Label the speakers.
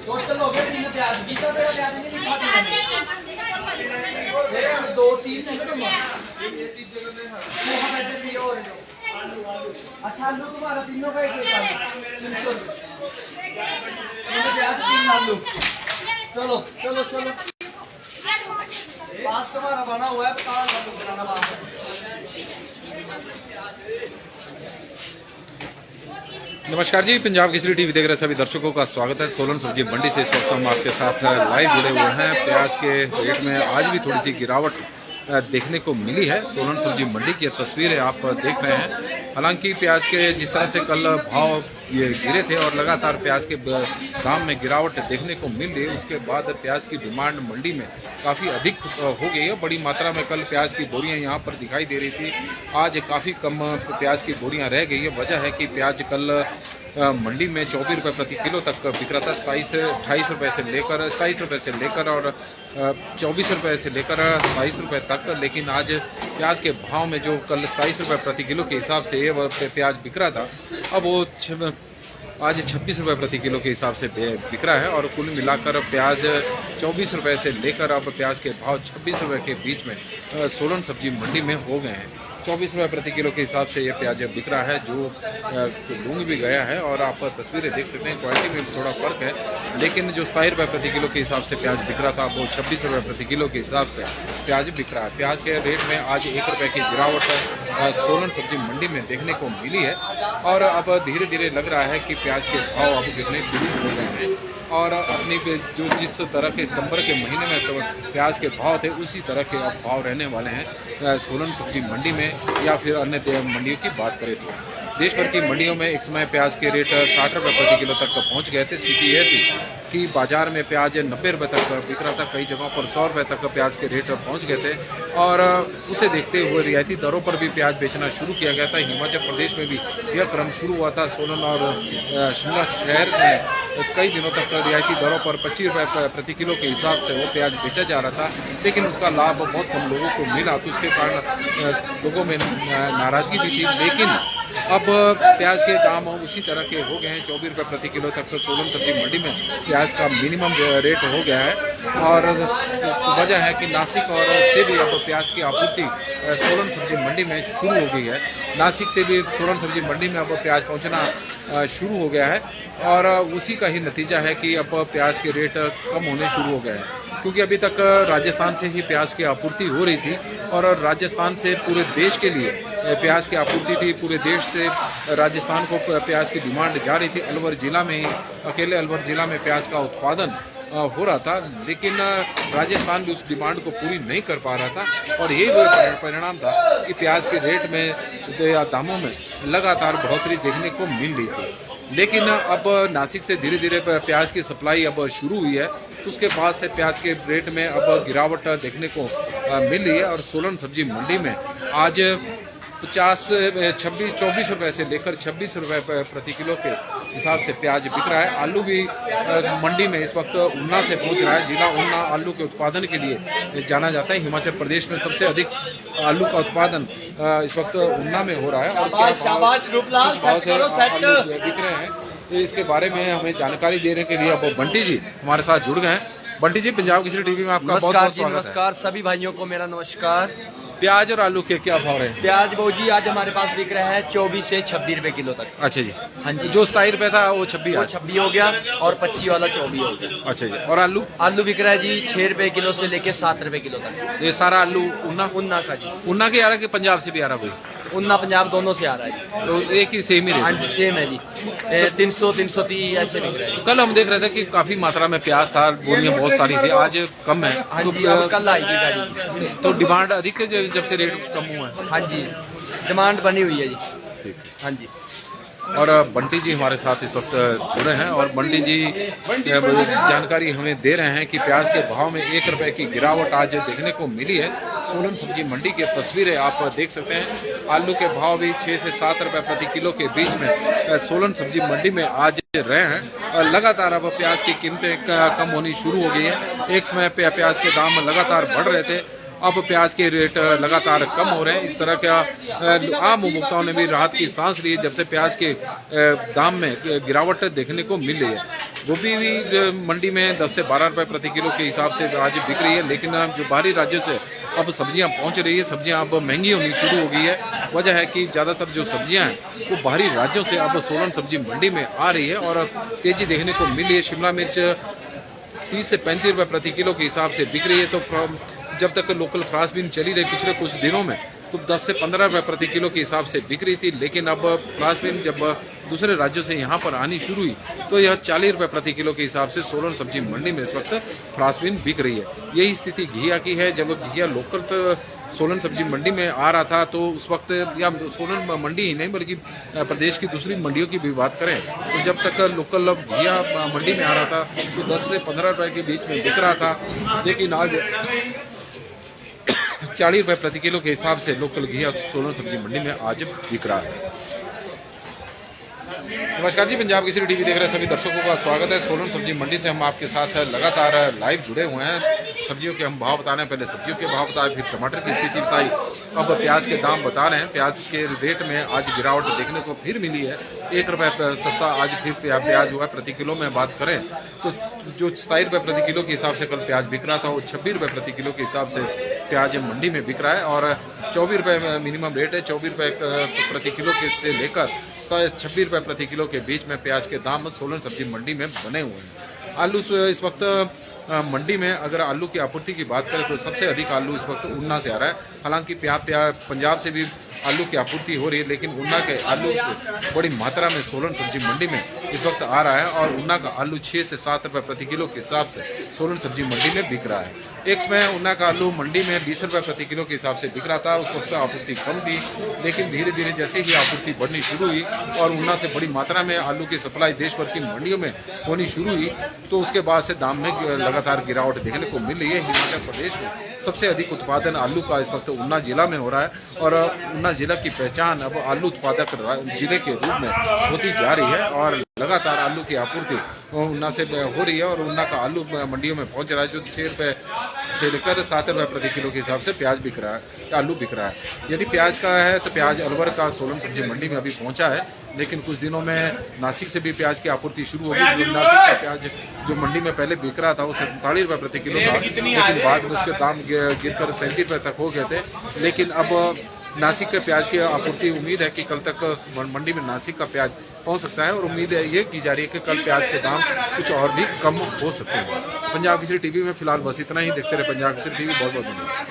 Speaker 1: Total हो गया 3 प्याज बीता तेरा प्याज नहीं दिखा दो तीन है अच्छा आलू तुम्हारा तीनों का एक प्याज 3 आलू चलो चलो चलो पास तुम्हारा बना हुआ है बनाना बात
Speaker 2: नमस्कार जी, पंजाब केसरी टीवी देख रहे सभी दर्शकों का स्वागत है। सोलन सब्जी मंडी से इस वक्त हम आपके साथ लाइव जुड़े हुए हैं। प्याज के रेट में आज भी थोड़ी सी गिरावट देखने को मिली है। सोलन सब्जी मंडी की तस्वीरें आप देख रहे हैं। हालांकि प्याज के जिस तरह से कल भाव ये गिरे थे और लगातार प्याज के दाम में गिरावट देखने को मिल रही है, उसके बाद प्याज की डिमांड मंडी में काफ़ी अधिक हो गई है। बड़ी मात्रा में कल प्याज की बोरियां यहां पर दिखाई दे रही थी, आज काफ़ी कम प्याज की बोरियां रह गई है। वजह है कि प्याज कल मंडी में 24 रुपये प्रति किलो तक बिक रहा था। 28 रुपये से लेकर 27 रुपये से लेकर और 24 रुपये से लेकर 22 रुपये तक। लेकिन आज प्याज के भाव में जो कल 27 रुपये प्रति किलो के हिसाब से ये प्याज बिक रहा था, अब वो आज 26 रुपये प्रति किलो के हिसाब से बिक रहा है। और कुल मिलाकर प्याज 24 रुपये से लेकर अब प्याज के भाव 26 रुपये के बीच में सोलन सब्जी मंडी में हो गए हैं। 24 रुपये प्रति किलो के हिसाब से ये प्याज बिक रहा है, जो लूंग भी गया है। और आप तस्वीरें देख सकते हैं, क्वालिटी में थोड़ा फर्क है। लेकिन जो 27 रुपये प्रति किलो के हिसाब से प्याज बिक रहा था, वो 26 रुपये प्रति किलो के हिसाब से प्याज बिक रहा है। प्याज के रेट में आज 1 रुपये की गिरावट सोलन सब्जी मंडी में देखने को मिली है। और अब धीरे धीरे लग रहा है कि प्याज के भाव अब गिरने शुरू हो गए हैं। और अपनी जो जिस तरह के सितंबर के महीने में तो प्याज के भाव थे, उसी तरह के अब भाव रहने वाले हैं सोलन सब्जी मंडी में। या फिर अन्य मंडियों की बात करें तो देश भर की मंडियों में एक समय प्याज के रेट 60 रुपये प्रति किलो तक पहुंच गए थे। स्थिति यह थी कि बाजार में प्याज 90 रुपये तक बिक रहा था, कई जगहों पर 100 रुपये तक प्याज के रेट पहुंच गए थे। और उसे देखते हुए रियायती दरों पर भी प्याज बेचना शुरू किया गया था। हिमाचल प्रदेश में भी यह क्रम शुरू हुआ था। सोलन और शिमला शहर में कई दिनों तक रियायती दरों पर 25 रुपये प्रति किलो के हिसाब से वो प्याज बेचा जा रहा था, लेकिन उसका लाभ बहुत कम लोगों को मिला, तो उसके कारण लोगों में नाराजगी भी थी। लेकिन अब प्याज के दाम उसी तरह के हो गए हैं। 24 रुपये प्रति किलो तक तो सोलन सब्जी मंडी में प्याज का मिनिमम रेट हो गया है। और वजह है कि नासिक और से भी अब प्याज की आपूर्ति सोलन सब्जी मंडी में शुरू हो गई है। नासिक से भी सोलन सब्जी मंडी में अब प्याज पहुंचना शुरू हो गया है। और उसी का ही नतीजा है कि अब प्याज के रेट कम होने शुरू हो गए हैं, क्योंकि अभी तक राजस्थान से ही प्याज की आपूर्ति हो रही थी। और राजस्थान से पूरे देश के लिए प्याज की आपूर्ति थी। पूरे देश से राजस्थान को प्याज की डिमांड जा रही थी। अलवर जिला में ही, अकेले अलवर जिला में प्याज का उत्पादन हो रहा था, लेकिन राजस्थान भी उस डिमांड को पूरी नहीं कर पा रहा था। और यही वो परिणाम था कि प्याज के रेट में या दामों में लगातार बढ़ोतरी देखने को मिल रही थी। लेकिन अब नासिक से धीरे धीरे प्याज की सप्लाई अब शुरू हुई है, उसके बाद से प्याज के रेट में अब गिरावट देखने को मिल रही है। और सोलन सब्जी मंडी में आज 24 रुपये से लेकर 26 रुपये प्रति किलो के हिसाब से प्याज बिक रहा है। आलू भी मंडी में इस वक्त ऊना से पहुंच रहा है। जिला ऊना आलू के उत्पादन के लिए जाना जाता है। हिमाचल प्रदेश में सबसे अधिक आलू का उत्पादन इस वक्त ऊना में हो रहा है। और क्या भाव से आलू बिक रहे हैं, इसके बारे में हमें जानकारी देने के लिए अब बंटी जी हमारे साथ जुड़ गए हैं। बंटी जी, पंजाब केसरी टीवी में आपका बहुत बहुत स्वागत है।
Speaker 1: नमस्कार सभी भाइयों को मेरा नमस्कार।
Speaker 2: प्याज और आलू के क्या भाव रहे हैं?
Speaker 1: प्याज भाव जी आज हमारे पास बिक रहा है 24 से 26 रुपए किलो तक।
Speaker 2: अच्छा जी।
Speaker 1: हाँ जी।
Speaker 2: जो 27 रुपए था वो 26
Speaker 1: हो गया और 25 वाला 24 हो गया।
Speaker 2: अच्छा जी। और आलू?
Speaker 1: आलू बिक रहा है जी 6 रुपए किलो से लेके 7 रुपए किलो तक।
Speaker 2: ये सारा आलू
Speaker 1: उन्ना का जी।
Speaker 2: उन्ना के आ रहा है कि पंजाब से भी आ रहा कोई?
Speaker 1: उन्ना पंजाब दोनों से आ रहा है।
Speaker 2: तो एक ही सेम ही रेट?
Speaker 1: हाँ जी सेम है जी। 300 330 ऐसे बिक रहा है।
Speaker 2: कल हम देख रहे थे कि काफी मात्रा में प्याज था, बोरियां बहुत सारी थी, आज कम है।
Speaker 1: हाँ जी, अब कल आएगी गाड़ी।
Speaker 2: तो डिमांड अधिक है जब से रेट कम हुआ है?
Speaker 1: हाँ जी, डिमांड बनी हुई है जी।
Speaker 2: ठीक।
Speaker 1: हाँ जी।
Speaker 2: और बंटी जी हमारे साथ इस वक्त जुड़े हैं और बंटी जी जानकारी हमें दे रहे हैं कि प्याज के भाव में 1 रुपए की गिरावट आज देखने को मिली है। सोलन सब्जी मंडी की तस्वीरें आप देख सकते हैं। आलू के भाव भी 6 से 7 रुपए प्रति किलो के बीच में सोलन सब्जी मंडी में आज रहे हैं। और लगातार अब प्याज की कीमतें कम होनी शुरू हो गई है। एक समय पे प्याज के दाम लगातार बढ़ रहे थे, अब प्याज के रेट लगातार कम हो रहे हैं। इस तरह का आम उपभोक्ताओं ने भी राहत की सांस ली जब से प्याज के दाम में गिरावट देखने को मिल रही है। गोभी भी मंडी में 10 से 12 रुपए प्रति किलो के हिसाब से आज बिक रही है, लेकिन जो बाहरी राज्यों से अब सब्जियां पहुंच रही है, सब्जियां अब महंगी होनी शुरू हो गई है। वजह है कि ज़्यादातर जो सब्जियां हैं वो बाहरी राज्यों से अब सोलन सब्जी मंडी में आ रही है और तेजी देखने को मिली है। शिमला मिर्च 30 से 35 रुपए प्रति किलो के हिसाब से बिक रही है। तो जब तक लोकल फ्रांसबीन चली रही पिछले कुछ दिनों में तो 10 से 15 रुपए प्रति किलो के हिसाब से बिक रही थी, लेकिन अब फ्रांसबीन जब दूसरे राज्यों से यहाँ पर आनी शुरू हुई तो यह 40 रुपए प्रति किलो के हिसाब से सोलन सब्जी मंडी में इस वक्त फ्रांसबीन बिक रही है। यही स्थिति घिया की है। जब घिया लोकल सोलन सब्जी मंडी में आ रहा था तो उस वक्त, या सोलन मंडी ही नहीं बल्कि प्रदेश की दूसरी मंडियों की भी बात करें तो जब तक लोकल घिया मंडी में आ रहा था तो 10 से 15 रुपए के बीच में बिक रहा था, लेकिन आज 40 रुपए प्रति किलो के हिसाब से लोकल घिया सोलन सब्जी मंडी में आज बिक रहा है। नमस्कार जी, पंजाब केसरी टीवी देख रहे सभी दर्शकों का स्वागत है। सोलन सब्जी मंडी से हम आपके साथ लगातार लाइव जुड़े हुए हैं। सब्जियों के हम भाव बता रहे हैं, पहले सब्जियों के भाव बताए, फिर टमाटर की स्थिति बताई, अब प्याज के दाम बता रहे हैं। प्याज के रेट में आज गिरावट देखने को फिर मिली है। 1 रुपए सस्ता आज फिर प्याज हुआ। प्रति किलो में बात करें तो जो 27 रुपए प्रति किलो के हिसाब से कल प्याज बिक रहा था वो 26 रुपए प्रति किलो के हिसाब से प्याज मंडी में बिक रहा है और 24 रुपए मिनिमम रेट है। 24 रुपए प्रति किलो के से लेकर 26 रुपए प्रति किलो के बीच में प्याज के दाम सोलन सब्जी मंडी में बने हुए हैं। आलू इस वक्त मंडी में अगर आलू की आपूर्ति की बात करें तो सबसे अधिक आलू इस वक्त ऊना से आ रहा है। हालांकि पंजाब से भी आलू की आपूर्ति हो रही है, लेकिन ऊना के आलू से बड़ी मात्रा में सोलन सब्जी मंडी में इस वक्त आ रहा है और ऊना का आलू 6 से 7 रुपए प्रति किलो के हिसाब से सोलन सब्जी मंडी में बिक रहा है। एक समय ऊना का आलू मंडी में 20 रुपए प्रति किलो के हिसाब से बिक रहा था। उस वक्त आपूर्ति कम थी, लेकिन धीरे धीरे जैसे ही आपूर्ति बढ़नी शुरू हुई और ऊना से बड़ी मात्रा में आलू की सप्लाई देश भर की मंडियों में होनी शुरू हुई तो उसके बाद से दाम में लगातार गिरावट देखने को मिल रही है। हिमाचल प्रदेश में सबसे अधिक उत्पादन आलू का इस वक्त ऊना जिला में हो रहा है और ऊना जिला की पहचान अब आलू उत्पादक जिले के रूप में होती जा रही है और लगातार आलू की आपूर्ति ऊना से हो रही है और ऊना का आलू मंडियों में पहुंच रहा है। जो 6 रुपए से लेकर 7 रुपए प्रति किलो के हिसाब से प्याज बिक रहा है, आलू बिक रहा है। यदि प्याज का है तो प्याज अलवर का सोलन सब्जी मंडी में अभी पहुंचा है, लेकिन कुछ दिनों में नासिक से भी प्याज की आपूर्ति शुरू होगी। नासिक का प्याज जो मंडी में पहले बिक रहा था वो 47 रुपए प्रति किलो था, लेकिन बाद में उसके दाम गिरकर 37 रुपए तक हो गए थे। लेकिन अब नासिक के प्याज की आपूर्ति उम्मीद है कि कल तक मंडी में नासिक का प्याज पहुंच सकता है और उम्मीद है ये की जा रही है कि कल प्याज के दाम कुछ और भी कम हो सकते हैं। पंजाब केसरी टीवी में फिलहाल बस इतना ही। देखते रहे पंजाब केसरी टीवी। बहुत बहुत धन्यवाद।